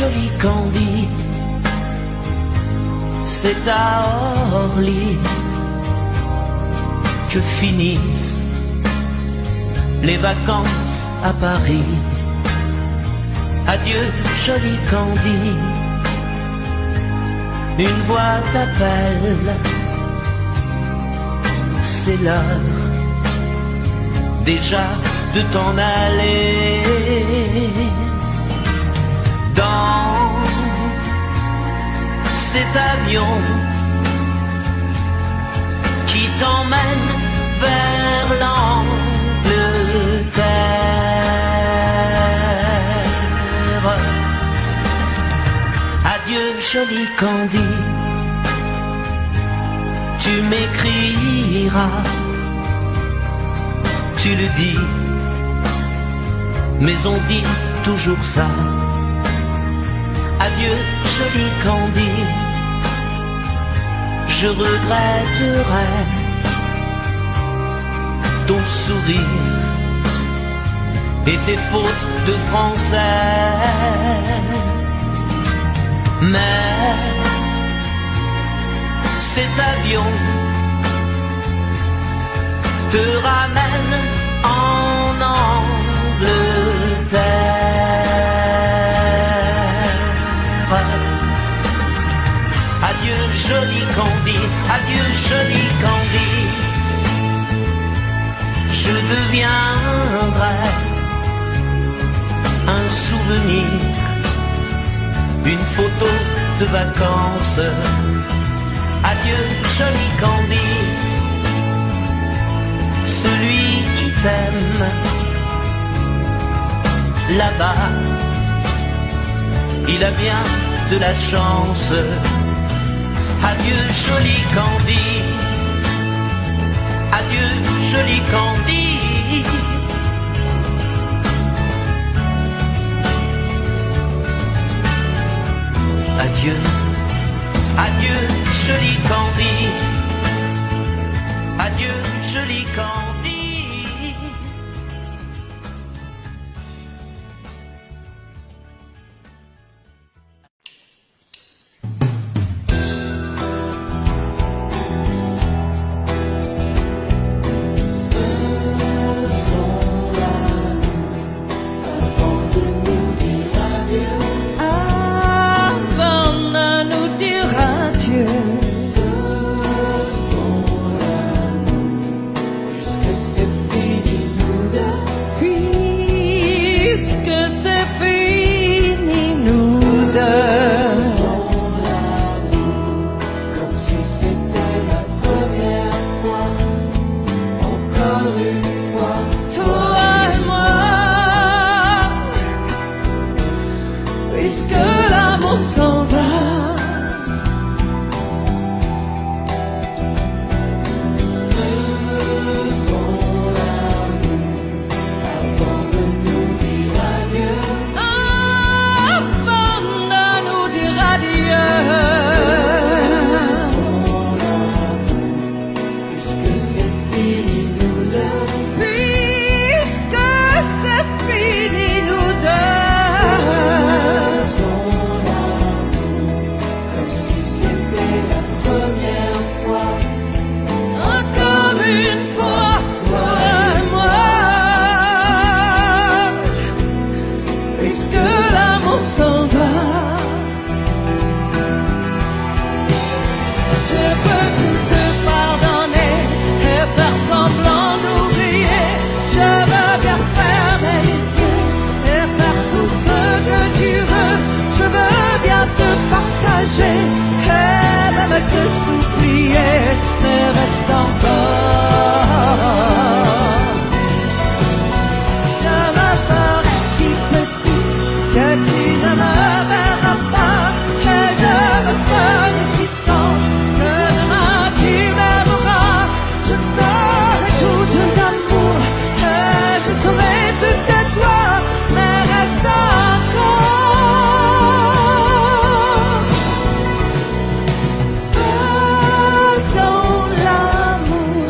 joli Candy, c'est à Orly que finissent les vacances à Paris. Adieu joli Candy, une voix t'appelle, c'est l'heure déjà de t'en aller. Dans cet avion qui t'emmène vers l'Angleterre. Adieu joli Candy, tu m'écriras, tu le dis, mais on dit toujours ça. Adieu joli Candy, je regretterai ton sourire et tes fautes de français. Mais cet avion te ramène en Angleterre. Adieu joli Candy, adieu joli Candy, je deviendrai un souvenir, une photo de vacances. Adieu joli Candy, celui qui t'aime là-bas, il a bien de la chance. Adieu joli Candy, adieu joli Candy. Adieu, adieu joli Candy, adieu joli Candy. Faisons l'amour.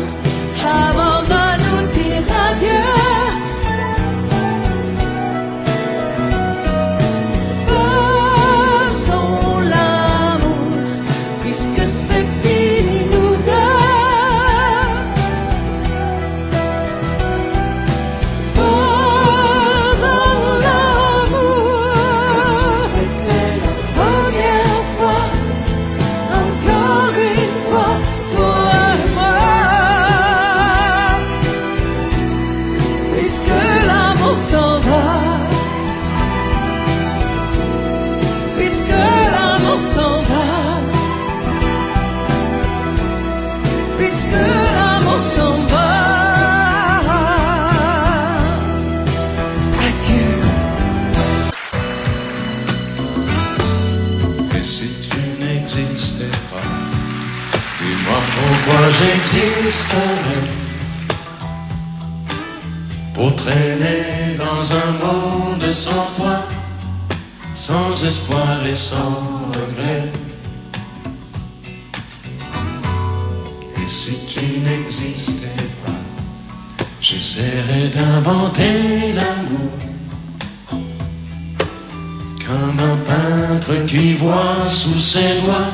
n'existais pas. Dis-moi pourquoi j'existerais, pour traîner dans un monde sans toi, sans espoir et sans regret. Et si tu n'existais pas, j'essaierais d'inventer l'amour, comme un peintre qui voit sous ses doigts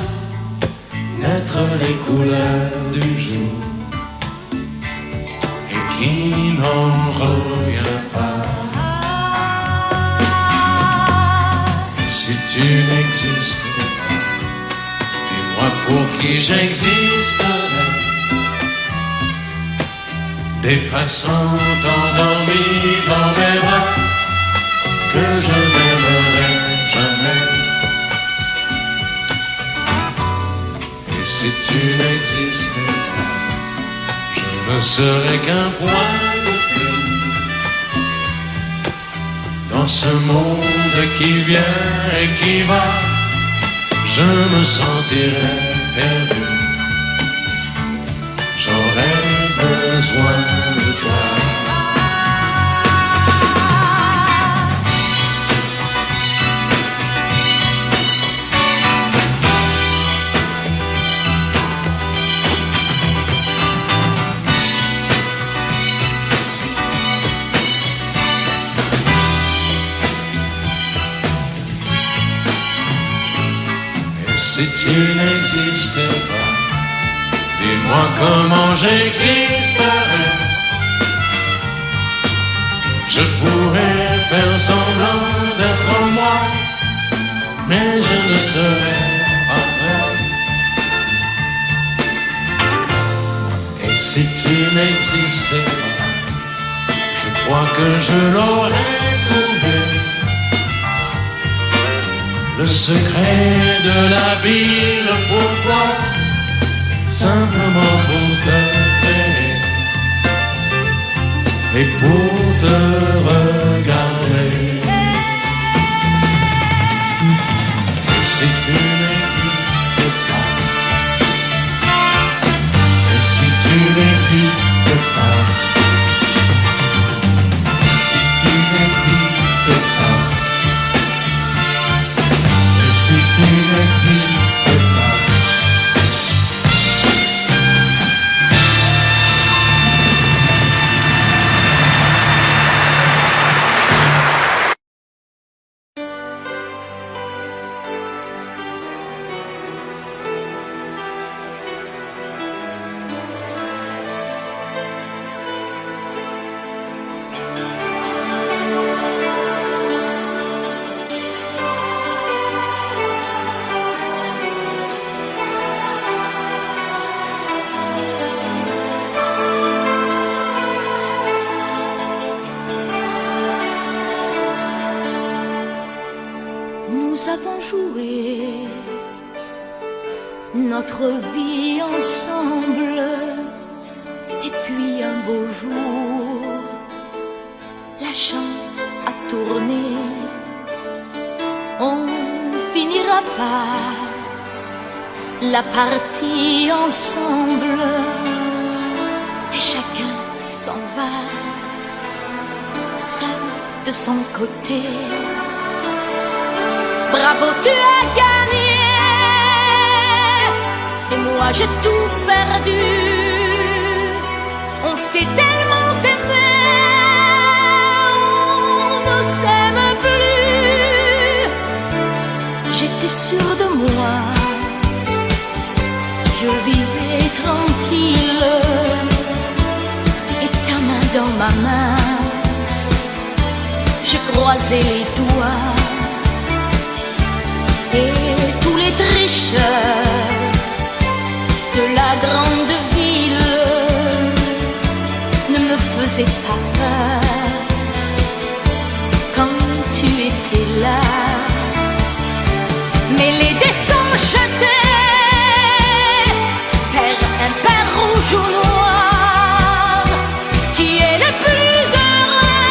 naître les couleurs du jour et qui n'en revient pas. Si tu n'existais pas, dis-moi pour qui j'existerais. Des passants endormis dans mes bras que je n'aimerais jamais. Et si tu n'existais pas, je ne serais qu'un point de plus dans ce monde qui vient et qui va. Je me sentirais perdu, j'aurais besoin de toi. Si tu n'existais pas, dis-moi comment j'existerais. Je pourrais faire semblant d'être moi, mais je ne serais pas vrai. Et si tu n'existais pas, je crois que je l'aurais trouvé, le secret de la vie, le pourquoi, simplement pour t'aimer et pour te regarder. Et si tu n'existais pas, et si tu n'existais pas, si tu n'existais pas, tu n'existais pas. Nous avons joué notre vie ensemble, et puis un beau jour, la chance a tourné. On finira par la partie ensemble, et chacun s'en va, seul de son côté. Bravo, tu as gagné, et moi j'ai tout perdu. On s'est tellement aimé, on ne s'aime plus. J'étais sûre de moi, je vivais tranquille, et ta main dans ma main, je croisais les doigts. Et tous les tricheurs de la grande ville ne me faisaient pas peur quand tu étais là. Mais les dés sont jetés, père impair, rouge ou noir, qui est le plus heureux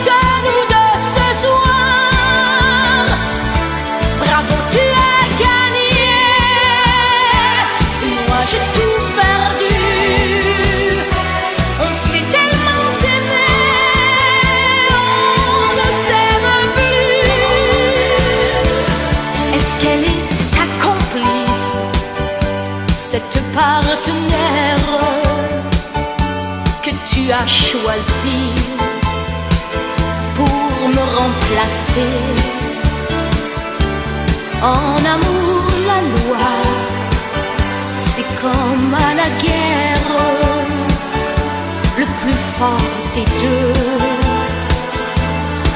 de nous deux ce soir? Bravo, tu as gagné, partenaire que tu as choisi pour me remplacer. En amour, la loi, c'est comme à la guerre, le plus fort des deux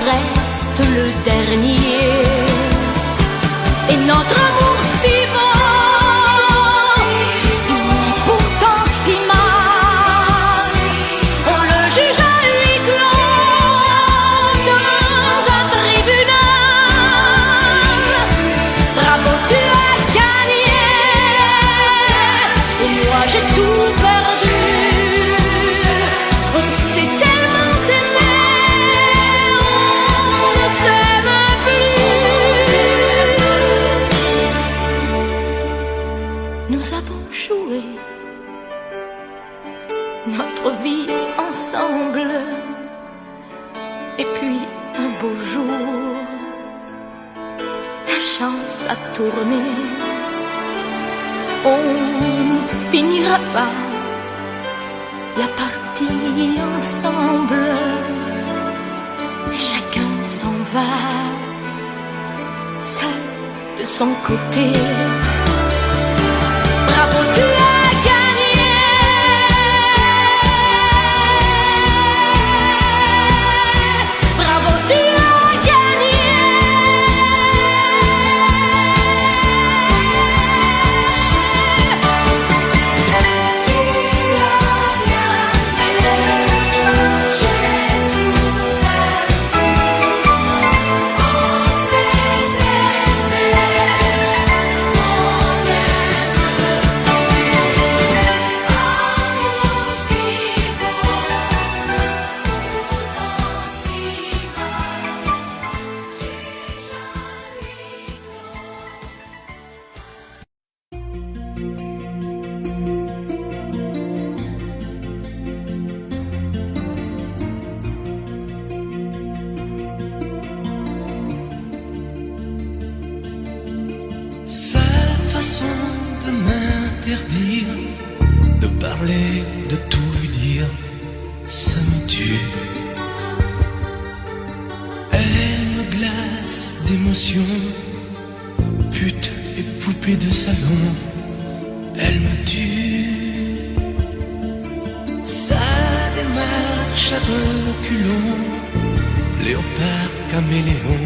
reste le dernier. Et notre amour si beau finit pourtant si mal. On le juge à huis clos dans un tribunal. Bravo, tu as gagné et moi j'ai tout perdu. On s'est tellement aimé, on ne s'aime plus. Nous avons joué notre vie ensemble. Et puis un beau jour, la chance a tourné. On ne finira pas la partie ensemble. Et chacun s'en va, seul de son côté. Bravo, tu as gagné. Bravo, tu as gagné. Sa façon de m'interdire de parler, de tout lui dire, ça me tue. Elle me glace d'émotion, pute et poupée de salon, elle me tue. Sa démarche à reculons, léopard caméléon,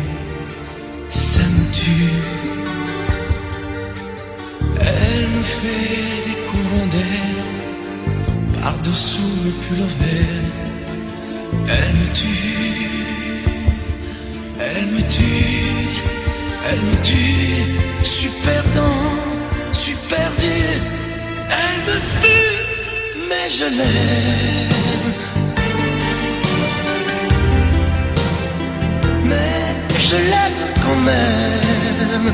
ça me tue. Elle me fait des courants d'air par-dessous le pull vert. Elle me tue, elle me tue, elle me tue. Super dans, super dur. Elle me tue, mais je l'aime. Mais je l'aime quand même.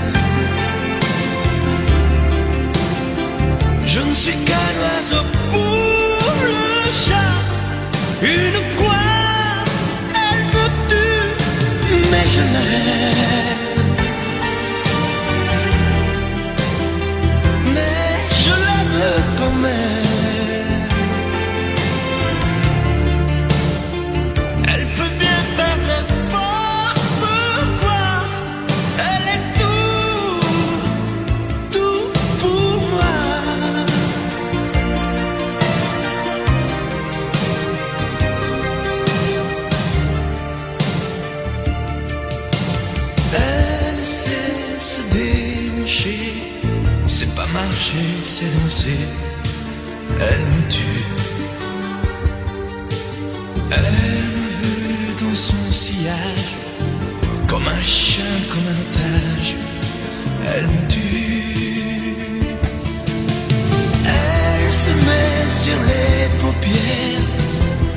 Je ne suis qu'un oiseau pour le chat, une proie, elle me tue, mais je l'aime. Mais je l'aime quand même. Elle peut bien faire n'importe quoi, elle est tout pour moi. Elle sait se déhancher, c'est pas marcher, c'est danser. Elle me tue. Elle me veut dans son sillage, comme un chien, comme un otage. Elle me tue. Elle se met sur les paupières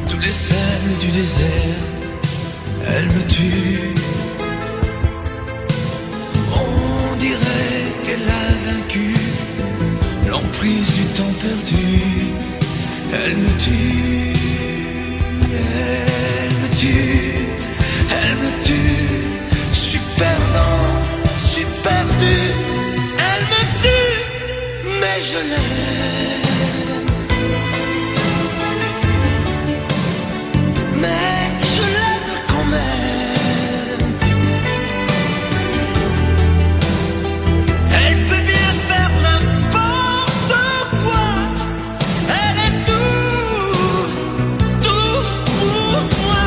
tous les sables du désert. Elle me tue. On dirait qu'elle a vaincu l'emprise du temps perdu. Elle me tue. Elle me tue. Elle me tue. Super dans, super dur. Elle me tue, mais je je l'aime. Mais je l'aime quand même. Elle peut bien faire n'importe quoi. Elle est tout, tout pour moi.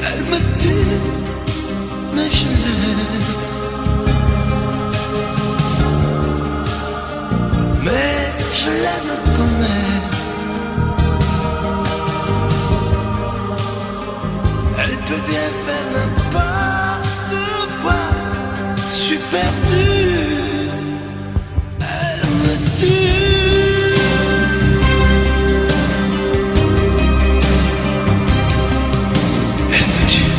Elle me tue, mais je l'aime. Mais je l'aime quand même. Elle peut bien faire n'importe quoi. Super dur. Elle me tue. Elle me tue.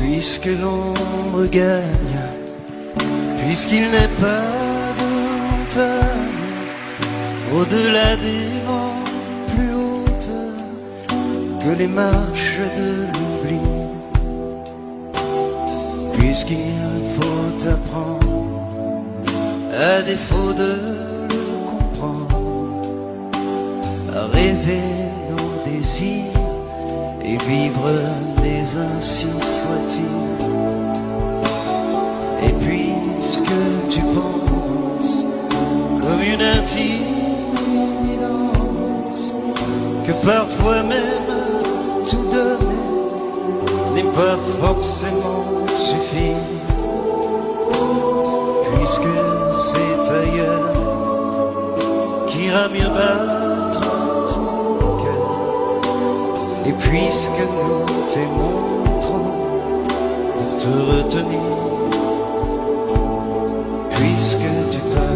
Puisque l'ombre gagne, puisqu'il n'est pas de montagne au-delà des vents plus hautes que les marches de l'oubli, puisqu'il faut apprendre, à défaut de le comprendre, à rêver nos désirs et vivre des ainsi soit-il. Et puisque tu penses comme une intime évidence que parfois même tout donner n'est pas forcément suffire, puisque c'est ailleurs qu'ira mieux battre ton cœur, et puisque nous t'aimons trop pour te retenir, puisque tu pars.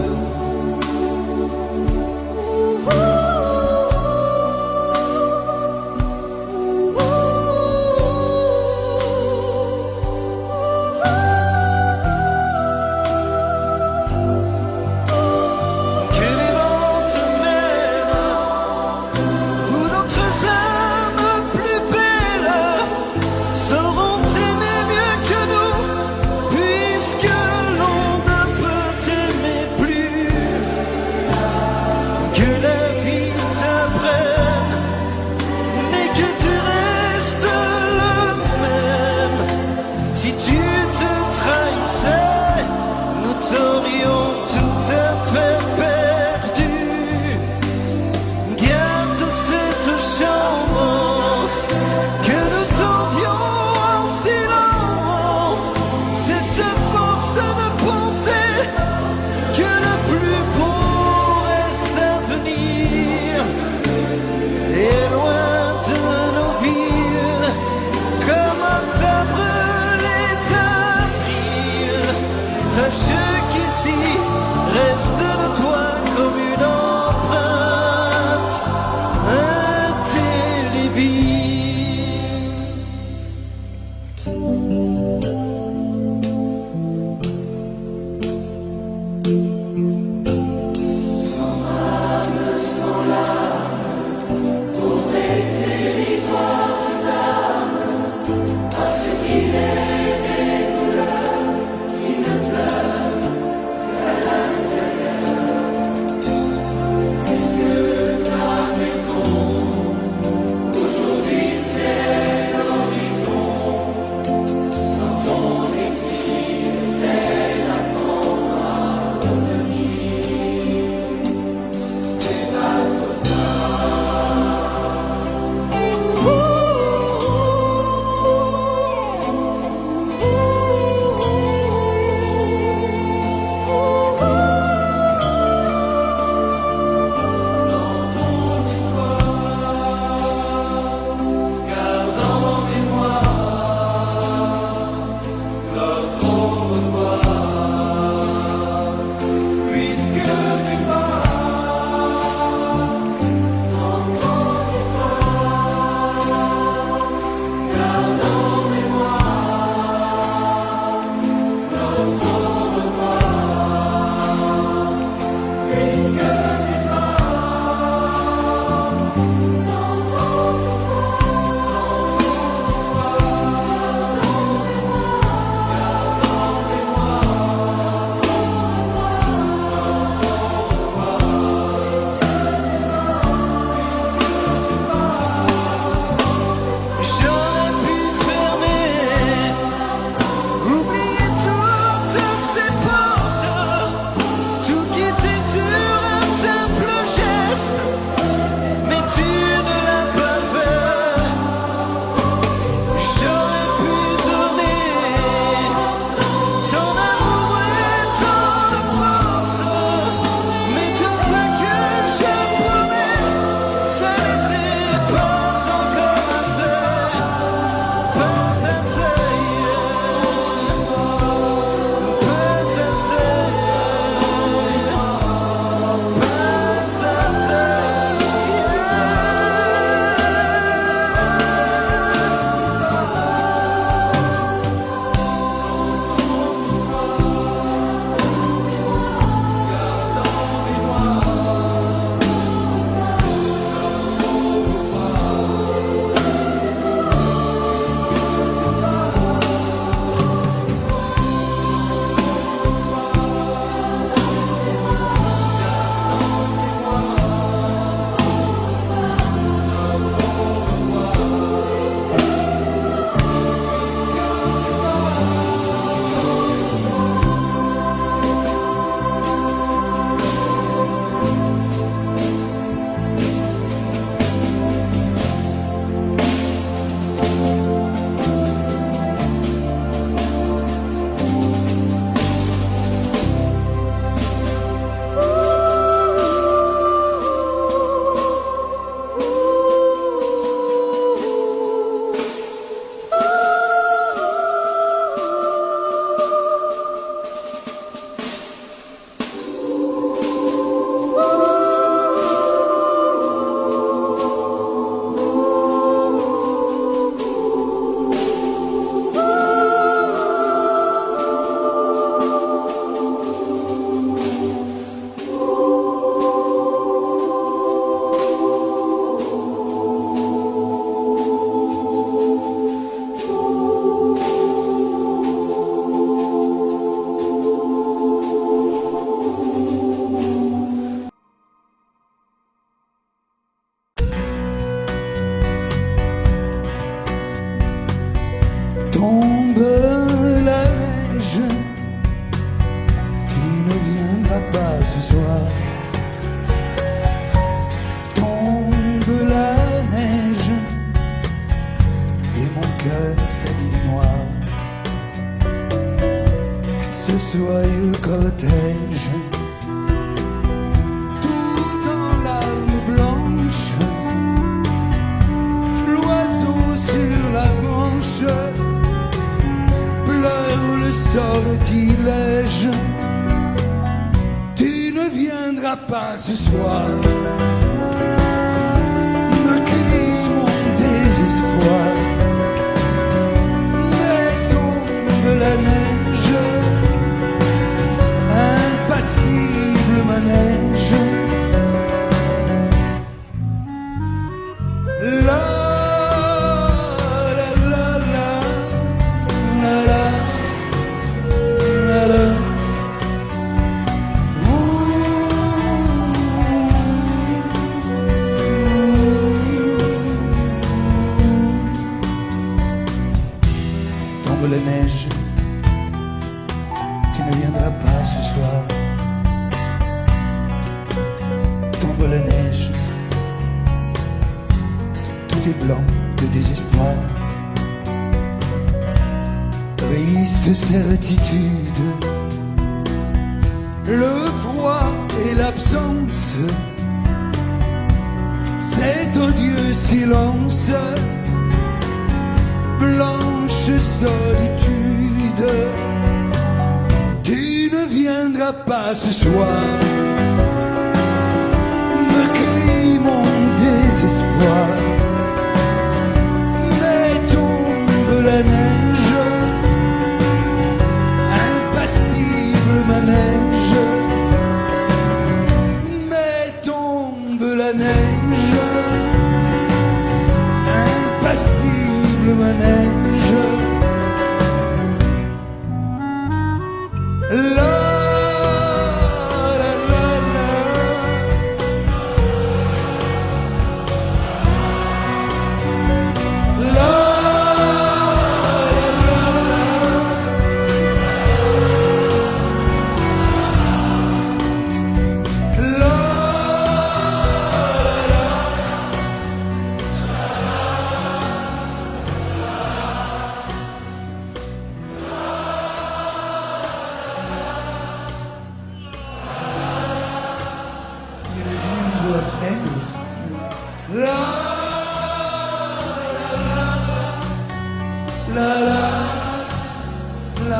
Que les vents te mènent où d'autres âmes plus belles sauront t'aimer mieux que nous, protège. Tout en larmes blanches, l'oiseau sur la branche pleure le sortilège. Tu ne viendras pas ce soir, me crie mon désespoir. Mais tombe la neige, impassible manège. La la la la la la la la. Tombe la neige, tu ne viendras pas ce soir. Tombe la neige, tout est blanc de désespoir. Triste certitude, le froid et l'absence, cet odieux silence, blanche solitude. Tu ne viendras pas ce soir, me crie mon désespoir. Mais tombe la neige, impassible manège. Mais tombe la neige, impassible manège. La la la la. La la la la. La la la la.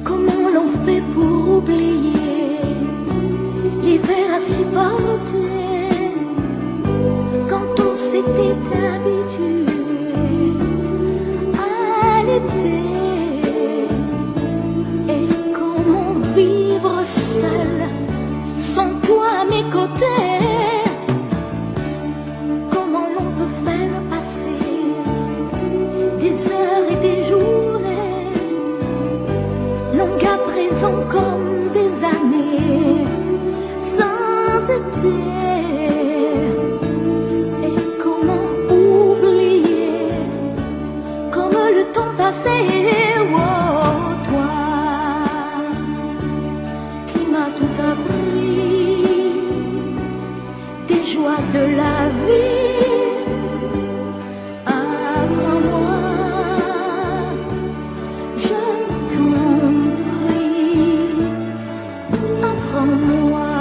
Comment l'on fait pour oublier l'hiver à supporter quand on s'était habitué à l'été? Et comment vivre seul sans toi à mes côtés? Comment l'on peut faire passer des heures et des journées longues à présent comme des années sans été? Et comment oublier comme le temps passé? Oh, toi qui m'as tout appris, des joies de la vie. Apprends-moi, je t'en prie, apprends-moi.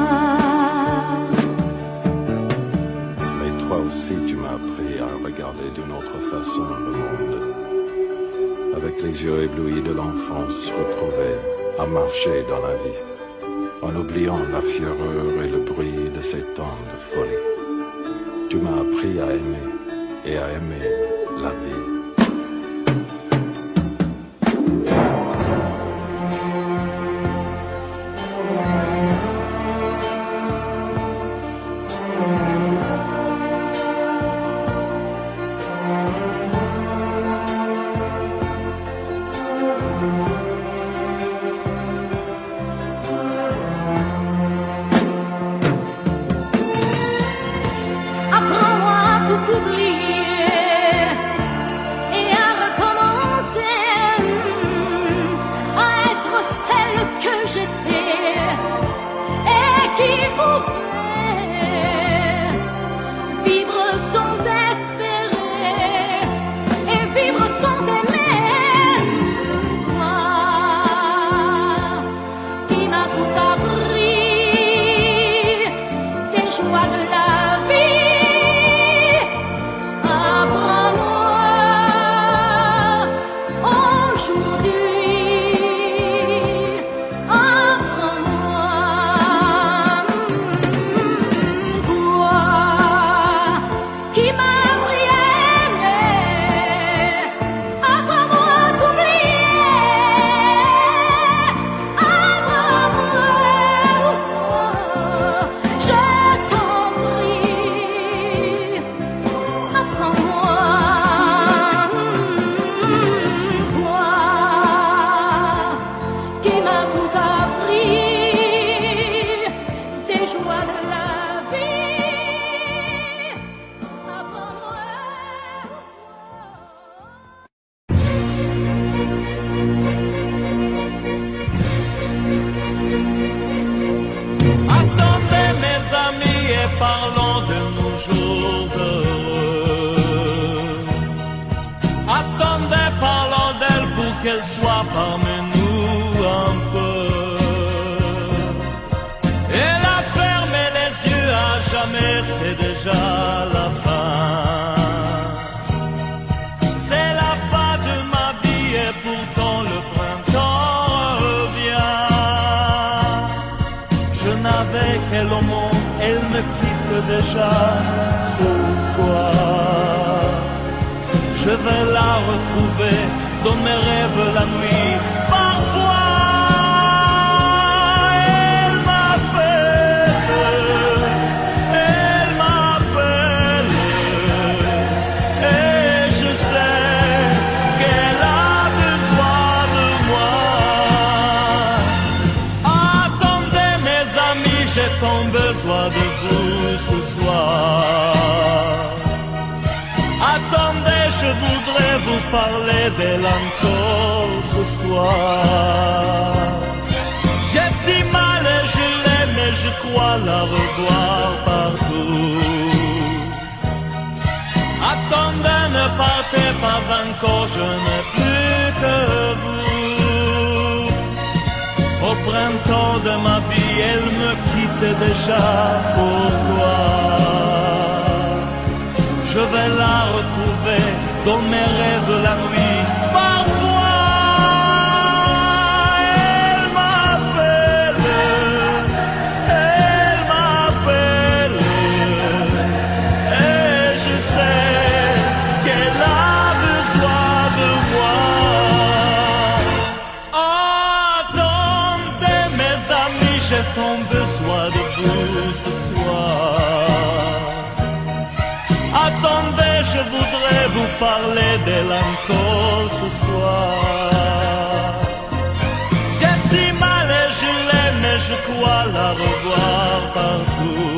Mais toi aussi, tu m'as appris à regarder d'une autre façon le monde, avec les yeux éblouis de l'enfance retrouvée, à marcher dans la vie, en oubliant la fureur et le bruit de ces temps de folie. Tu m'as appris à aimer et à aimer la vie. vie pouvait vivre sans espérer et vivre sans aimer, toi qui m'as tout appris des joies de la vie, apprends-moi aujourd'hui, apprends-moi, toi qui m'as appris à aimer, apprends-moi à t'oublier, apprends-moi, je t'en prie, apprends-moi, toi qui m'as tout appris des joies de la vie, apprends-moi. Attendez mes amis et parlons de nos jours heureux. Attendez, parlons d'elle pour qu'elle soit parmi nous un peu. Elle a fermé les yeux à jamais, c'est déjà la fin. C'est la fin de ma vie et pourtant le printemps revient. Je n'avais qu'elle au monde, elle me quitte déjà. Pourquoi? Je vais la retrouver dans mes rêves la nuit. Parfois, elle m'appelle, et je sais qu'elle a besoin de moi. Attendez mes amis, j'ai tant besoin de vous ce soir. Attendez, je voudrais vous parler d'elle encore ce soir. J'ai si mal et je l'aime et je crois la revoir partout. Attendez, ne partez pas encore, je n'ai plus que vous. Au printemps de ma vie, elle me quitte déjà. Pourquoi? Je vais la retrouver dans mes rêves la nuit. Parfois, elle m'appelle, et je sais qu'elle a besoin de moi. Attendez mes amis, j'ai tant besoin de vous ce soir. Attendez, je voudrais vous parler d'elle encore ce soir. J'ai si mal et je l'aime et je crois la revoir partout.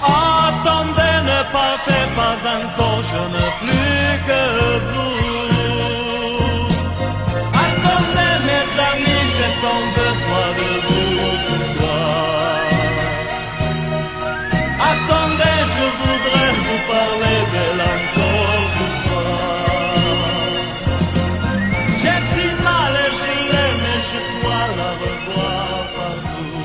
Attendez, ne partez pas encore, je n'ai plus que vous. Attendez mes amis, j'ai tant besoin de vous ce soir. Attendez, je voudrais vous parler d'elle encore ce soir. J'ai si mal et je l'aime et je crois la revoir partout.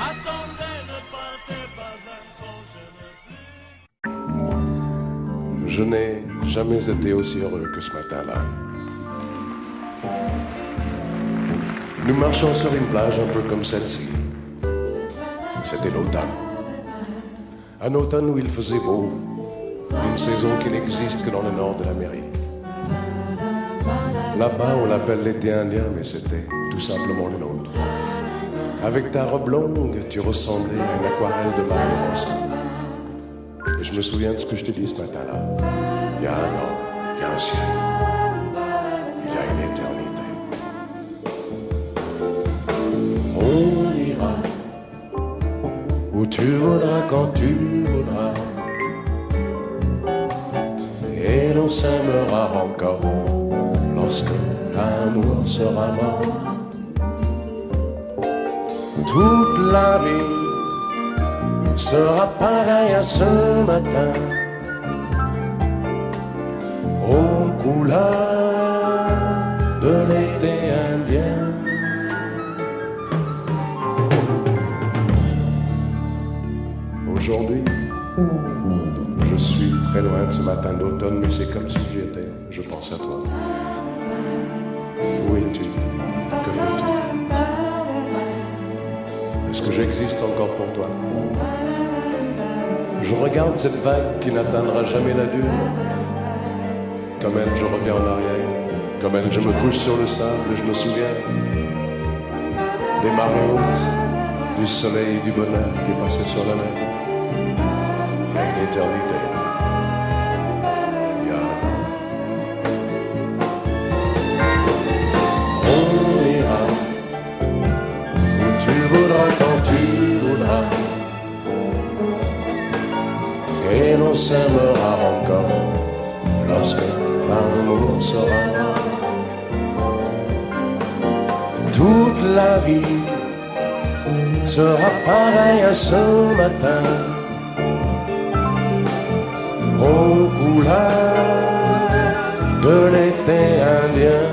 Attendez, ne partez pas encore, je n'ai plus. Je n'ai jamais été aussi heureux que ce matin-là. Nous marchions sur une plage un peu comme celle-ci. C'était l'automne. Un automne où il faisait beau, une saison qui n'existe que dans le nord de l'Amérique. Là-bas, on l'appelle l'été indien, mais c'était tout simplement le nôtre. Avec ta robe longue, tu ressemblais à une aquarelle de Mario Rossi. Et je me souviens de ce que je t'ai dit ce matin-là. Il y a un an, il y a un siècle, il y a une éternité. On ira où tu voudras, quand tu voudras, et l'on s'aimera encore lorsque l'amour sera mort. Toute la vie sera pareille à ce matin, aux couleurs de l'été indien. Aujourd'hui, je suis très loin de ce matin d'automne, mais c'est comme si j'y étais. Je pense à toi. Où es-tu? Que fais-tu? Est-ce que j'existe encore pour toi? Je regarde cette vague qui n'atteindra jamais la dune. Comme elle, je reviens en arrière. Comme elle, je me couche sur le sable et je me souviens des marées hautes, du soleil et du bonheur qui est passé sur la mer. Il y a une éternité. On ira où tu voudras, quand tu voudras, et l'on s'aimera encore lorsque l'amour sera là. Toute la vie sera pareille à ce matin, aux couleurs de l'été indien.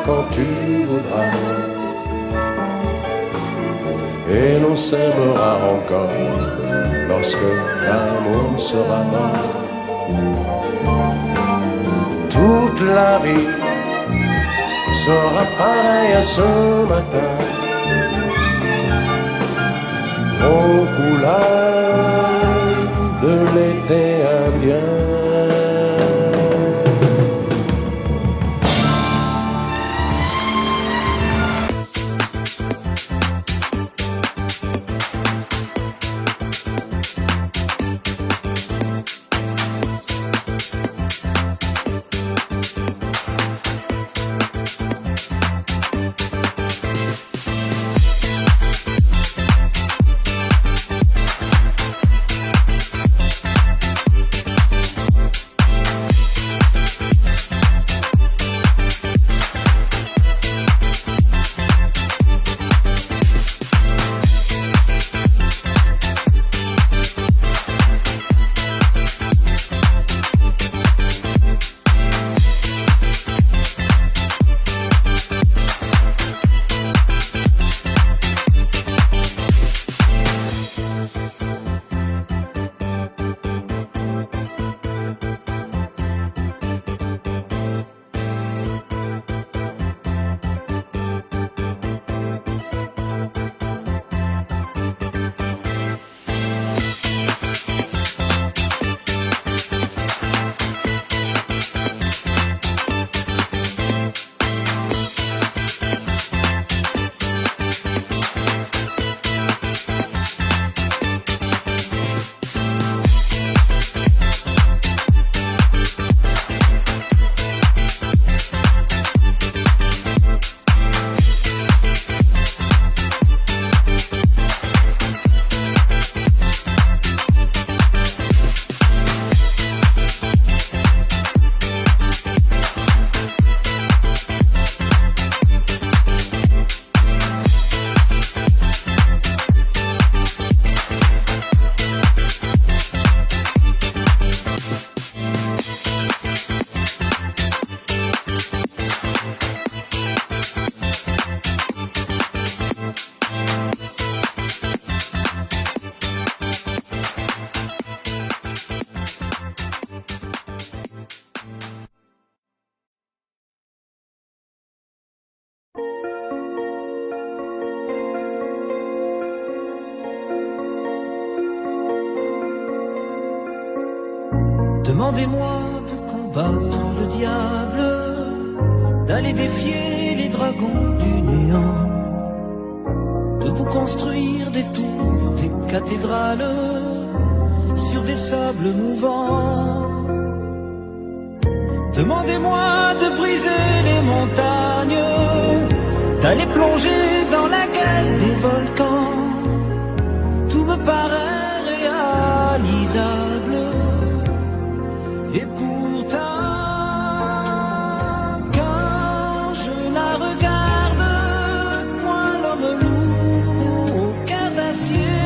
Quand tu voudras, et l'on s'aimera encore lorsque l'amour sera mort. Toute la vie sera pareille à ce matin, aux couleurs de l'été indien. Demandez-moi de combattre le diable, d'aller défier les dragons du néant, de vous construire des tours, des cathédrales sur des sables mouvants. Demandez-moi de briser les montagnes, d'aller plonger dans la gueule des volcans. Tout me paraît réalisable. Et pourtant, quand je la regarde, moi l'homme lourd au cœur d'acier,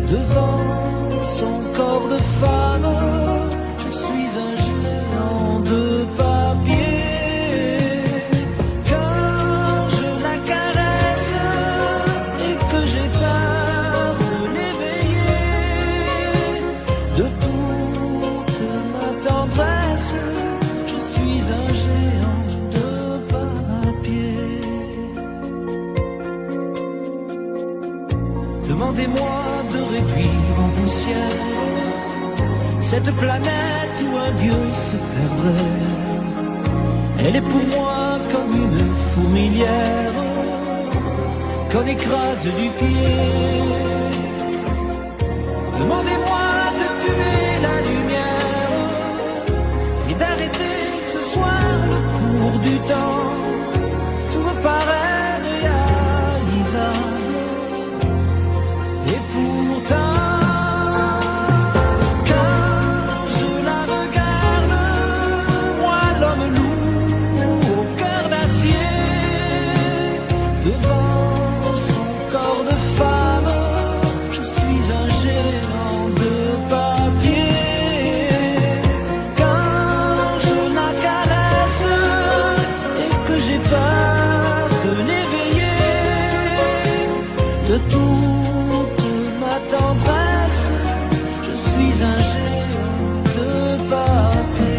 devant son corps de femme, je suis un géant de papier. Quand je la caresse et que j'ai peur de l'éveiller, de toute ma tendresse, je suis un géant de papier. Demandez-moi de réduire en poussière cette planète où un dieu se perdrait. Elle est pour moi comme une fourmilière qu'on écrase du pied. Demandez-moi de tuer la lumière et d'arrêter ce soir le cours du temps. Tout me paraît réalisable. Et pourtant, de toute ma tendresse, je suis un géant de papier.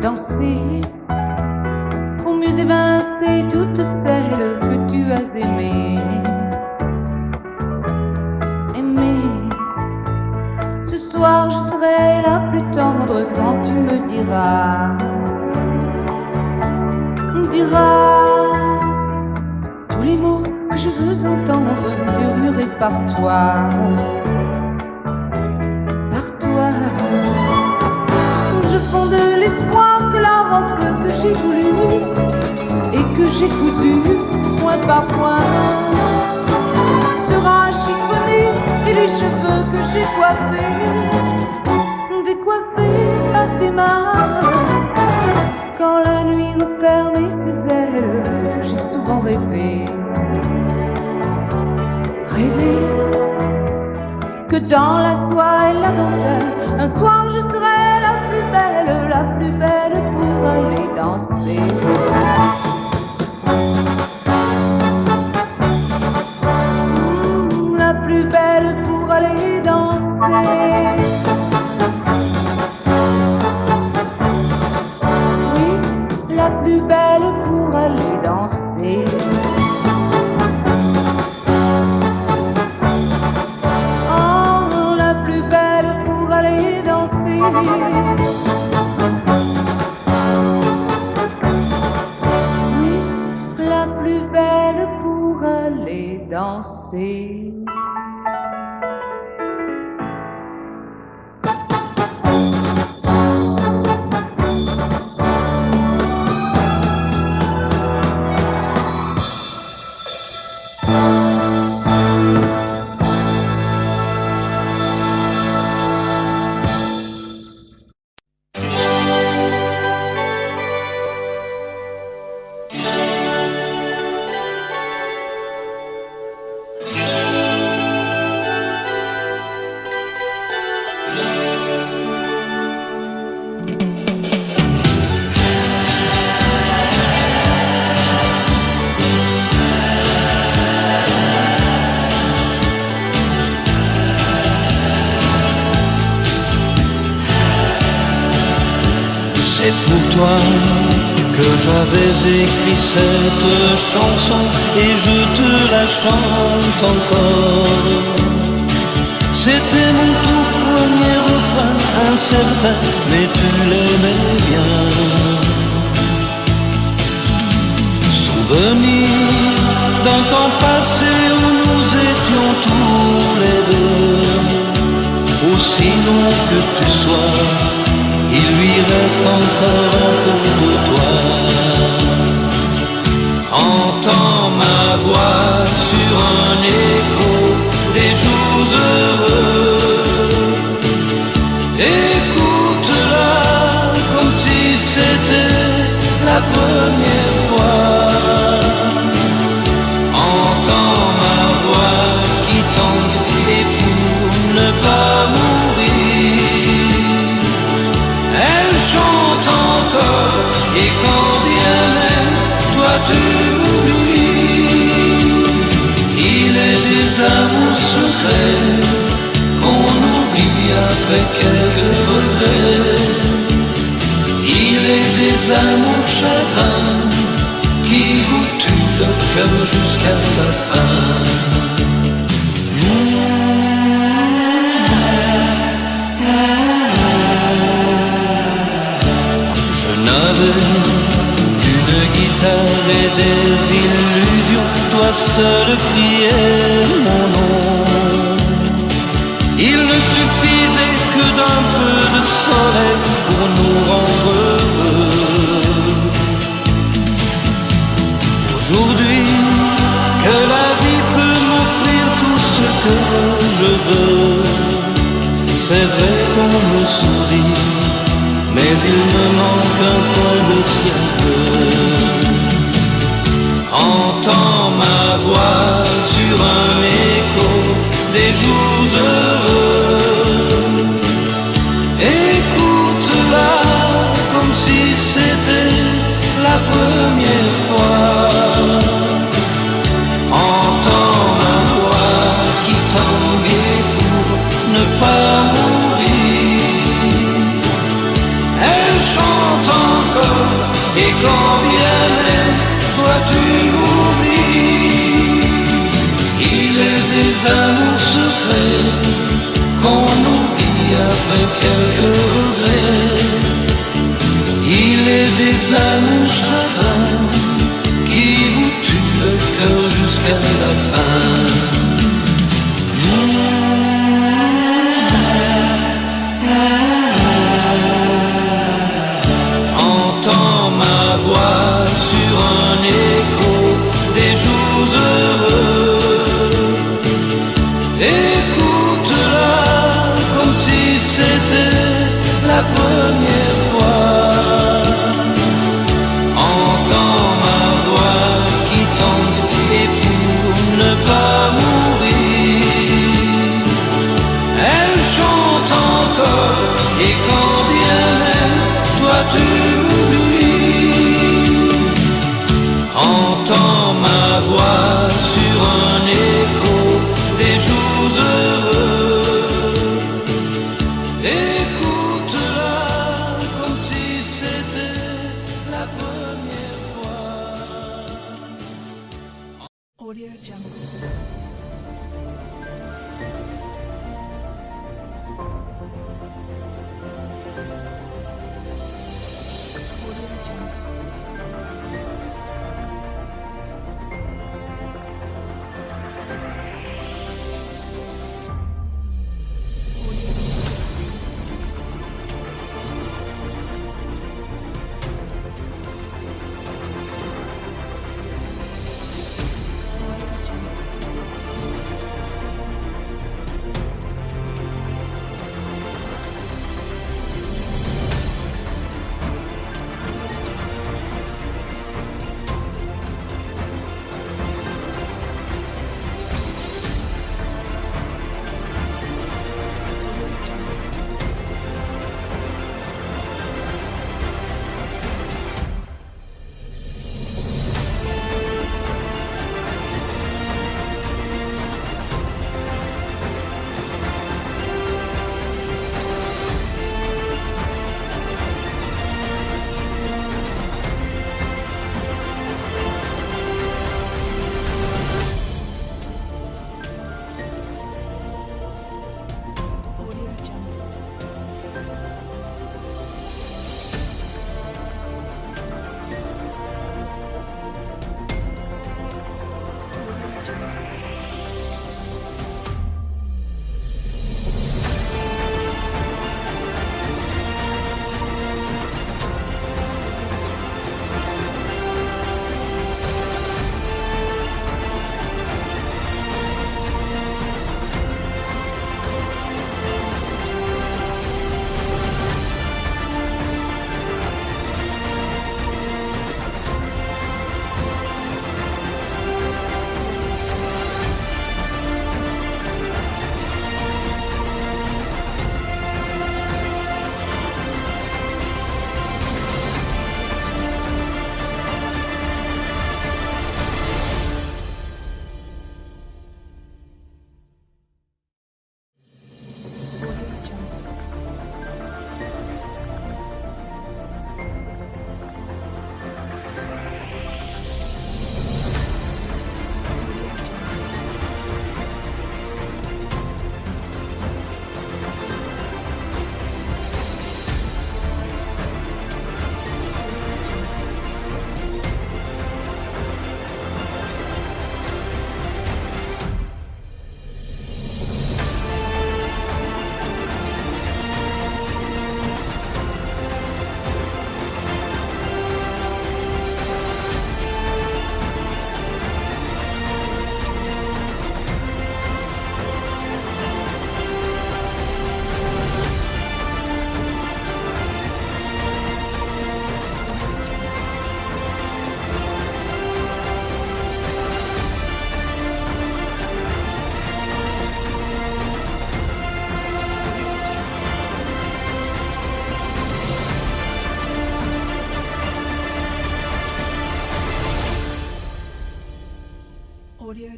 Danser pour mieux évincer toutes celles que tu as aimées. Aimer, ce soir je serai la plus tendre quand tu me diras tous les mots que je veux entendre murmurés par toi. Je fonde l'espoir que la robe que j'ai voulue et que j'ai cousue point par point sera chiffonnée, et les cheveux que j'ai coiffés décoiffés par tes mains. Quand la nuit me permet ses ailes, j'ai souvent rêvé que dans la soie et la dentelle, un soir je serai la plus belle pour aller danser. La plus belle pour aller danser. Oui, la plus belle pour aller danser. Oh, la plus belle pour aller danser. danser. C'est pour toi que j'avais écrit cette chanson et je te la chante encore. C'était mon tout premier refrain, incertain, mais tu l'aimais bien. Souvenir d'un temps passé où nous étions tous les deux. Aussi long que tu sois, il lui reste encore un peu de toi. Entends ma voix sur un écho des jours heureux. Écoute-la comme si c'était la première fois. Entends ma voix qui tangue et pour ne pas mourir, elle chante encore, et quand bien même toi tu m'oublies, il est des amours secrets qu'on oublie après quelques regrets. Il est des amours chagrins qui vous tuent le cœur jusqu'à la fin. J'avais une guitare et des illusions, toi seul criais mon nom. Il ne suffisait que d'un peu de soleil pour nous rendre heureux. Aujourd'hui, que la vie peut m'offrir tout ce que je veux, c'est vrai qu'on me sourit, mais il me manque un coin de ciel bleu. Entends ma voix sur un écho des jours heureux. Écoute-la comme si c'était la première fois. Entends ma voix qui tangue pour ne pas mourir. Elle chante encore, et quand bien même toi tu m'oublies, il est des amours secrets qu'on oublie après quelques regrets. Il est des amours chagrins qui vous tuent le cœur jusqu'à la fin. Entends ma voix sur un écho des jours heureux. Écoute-la comme si c'était la première fois.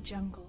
jungle.